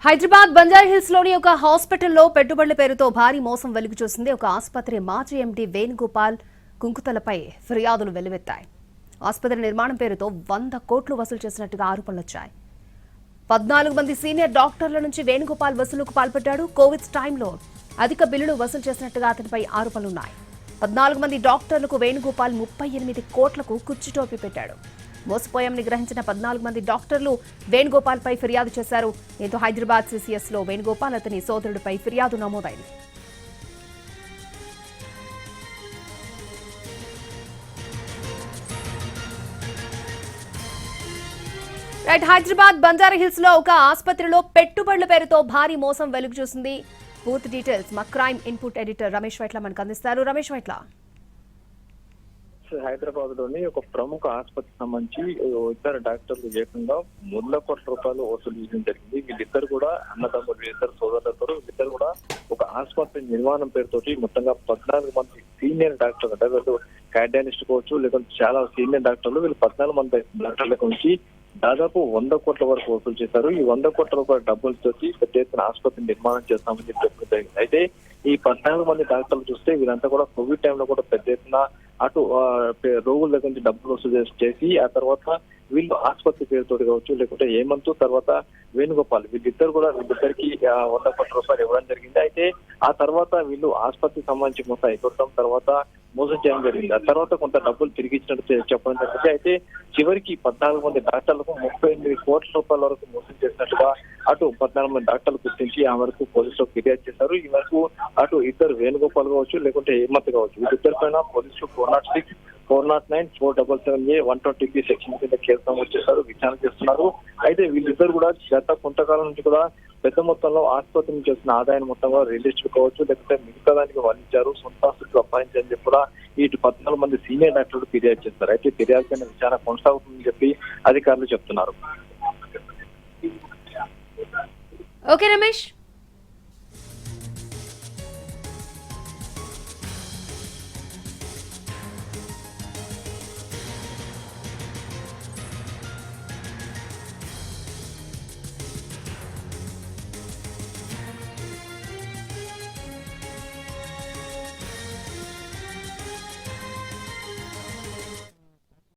హైదరాబాద్ బంజారాహిల్స్ లోని ఒక హాస్పిటల్లో పెట్టుబడుల పేరుతో భారీ మోసం వెలుగు చూసింది. ఒక ఆసుపత్రి మాజీ ఎండీ వేణుగోపాల్ కుంకుతలపై ఫిర్యాదులు వెల్లువెత్తాయి. ఆసుపత్రి నిర్మాణం పేరుతో 100 కోట్లు వసూలు చేసినట్టుగా ఆరోపణలొచ్చాయి. 14 మంది సీనియర్ డాక్టర్ల నుంచి వేణుగోపాల్ వసూలుకు పాల్పడ్డాడు. కోవిడ్ టైంలో అధిక బిల్లులు వసూలు చేసినట్టుగా అతనిపై ఆరోపణలున్నాయి. 14 మంది డాక్టర్లకు వేణుగోపాల్ 38 కోట్లకు కుర్చీటోపీ పెట్టాడు. మోసపోయామని గ్రహించిన 14 మంది డాక్టర్లు వేణుగోపాల్ పై ఫిర్యాదు చేశారు. దీంతో హైదరాబాద్ సిసిఎస్ లో వేణుగోపాల్ అతని సోదరుడిపై ఫిర్యాదు నమోదైంది. హైదరాబాద్ బంజారాహిల్స్ లో ఒక ఆసుపత్రిలో పెట్టుబడుల పేరుతో భారీ మోసం వెలుగు చూసింది. పూర్తి డీటెయిల్స్ మా crime input editor Ramesh Vaitla మనకు అందిస్తారు. రమేష్ వైట్ల, హైదరాబాద్ లోని ఒక ప్రముఖ ఆసుపత్రికి సంబంధించి ఇద్దరు డాక్టర్లు ఏకంగా 100 కోట్ల రూపాయలు వసూలు చేయడం జరిగింది. వీళ్ళిద్దరు కూడా అన్నదమ్ములు, ఇద్దరు సోదరులతో వీళ్ళిద్దరు కూడా ఒక ఆసుపత్రి నిర్మాణం పేరుతోటి మొత్తంగా 14 మంది సీనియర్ డాక్టర్లు, అంటే వీళ్ళు కార్డియాలజిస్ట్ కావచ్చు, లేకపోతే చాలా సీనియర్ డాక్టర్లు, వీళ్ళు 14 మంది డాక్టర్లకు నుంచి దాదాపు 100 కోట్ల వరకు వసూలు చేశారు. ఈ 100 కోట్ల రూపాయల డబ్బులతో పెద్ద ఎత్తున ఆసుపత్రి నిర్మాణం చేస్తామని చెప్పి జరిగింది. అయితే ఈ 14 మంది డాక్టర్లు చూస్తే వీరంతా కూడా కోవిడ్ టైంలో కూడా పెద్ద ఎత్తున అటు రోగుల దగ్గర నుంచి డబ్బులు వసూలు చేసి ఆ తర్వాత వీళ్ళు ఆసుపత్రి పేరుతోటి కావచ్చు, లేకుంటే హేమంత్ తర్వాత వేణుగోపాల్ వీళ్ళిద్దరికి 100 కోట్ల రూపాయలు ఇవ్వడం జరిగింది. అయితే ఆ తర్వాత వీళ్ళు ఆసుపత్రికి సంబంధించి మొత్తం ఎగొట్టడం తర్వాత మోసం చేయడం జరిగింది. ఆ తర్వాత కొంత డబ్బులు తిరిగి ఇచ్చినట్టు చెప్పడం జరిగింది. అయితే చివరికి 14 మంది డాక్టర్లకు 38 కోట్ల రూపాయల వరకు మోసం చేసినట్టుగా అటు 14 మంది డాక్టర్లు గుర్తించి ఆ వరకు పోలీసులు ఫిర్యాదు చేశారు. ఈ వరకు అటు ఇద్దరు వేణుగోపాల్ కావచ్చు, లేకుంటే హేమంత్ కావచ్చు, వీళ్ళిద్దరి పైన పోలీసులు 406, 409, 477A, 120B సెక్షన్ కింద కేసు నమోదు చేశారు, విచారణ చేస్తున్నారు. అయితే వీళ్ళిద్దరు కూడా గత కొంతకాలం నుంచి కూడా పెద్ద మొత్తంలో ఆసుపత్రి నుంచి వచ్చిన ఆదాయం మొత్తంగా రియలిస్ట్ కావచ్చు, లేకపోతే మిగతా దానికి వల్లించారు, సొంత ఆస్తులు అప్పాయించని చెప్పి కూడా ఇటు 14 మంది సీనియర్ డాక్టర్లు ఫిర్యాదు చేస్తారు. అయితే ఫిర్యాదు పైన విచారణ కొనసాగుతుందని చెప్పి అధికారులు చెప్తున్నారు. ఓకే రమేష్.